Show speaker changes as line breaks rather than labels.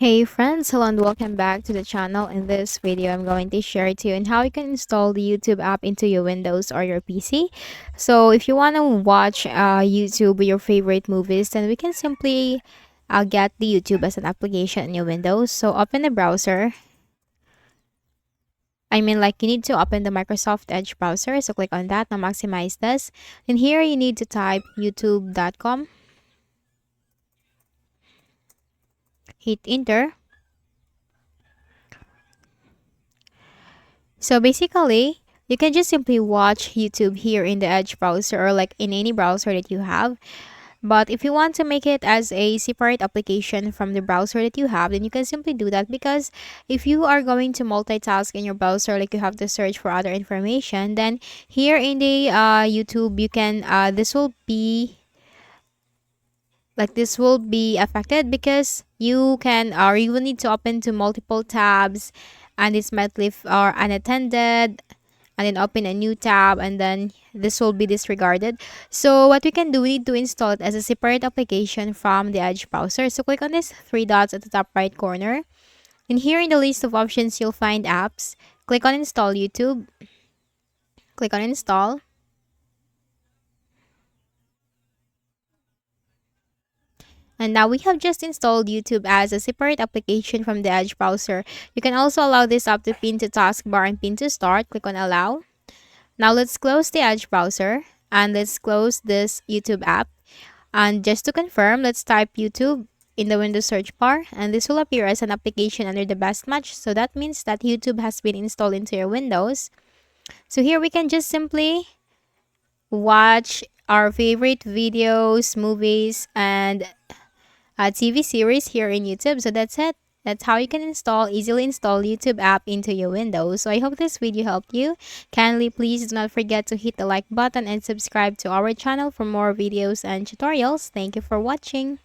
Hey friends, hello and welcome back to the channel. In this video, I'm going to share to you on how you can install the YouTube app into your Windows or your PC. So if you want to watch YouTube with your favorite movies, then we can simply get the YouTube as an application in your Windows. So open the browser. You need to open the Microsoft Edge browser. So click on that. Now maximize this. And here you need to type youtube.com. Hit enter. So basically, you can just simply watch YouTube here in the Edge browser or like in any browser that you have. But if you want to make it as a separate application from the browser that you have, then you can simply do that, because if you are going to multitask in your browser, like you have to search for other information, then here in the YouTube, you can, this will be affected, because you can or you will need to open to multiple tabs, and this might leave or unattended, and then open a new tab, and then this will be disregarded. So what we can do, we need to install it as a separate application from the Edge browser. So click on this three dots at the top right corner, and here in the list of options you'll find apps. Click on install YouTube. Click on install. And now we have just installed YouTube as a separate application from the Edge browser. You can also allow this app to pin to taskbar and pin to start. Click on allow. Now let's close the Edge browser and let's close this YouTube app. And just to confirm, let's type YouTube in the Windows search bar, and this will appear as an application under the best match. So that means that YouTube has been installed into your Windows. So here we can just simply watch our favorite videos, movies, and a TV series here in YouTube. So that's it. That's how you can easily install YouTube app into your Windows. So I hope this video helped you. Kindly please do not forget to hit the like button and subscribe to our channel for more videos and tutorials. Thank you for watching.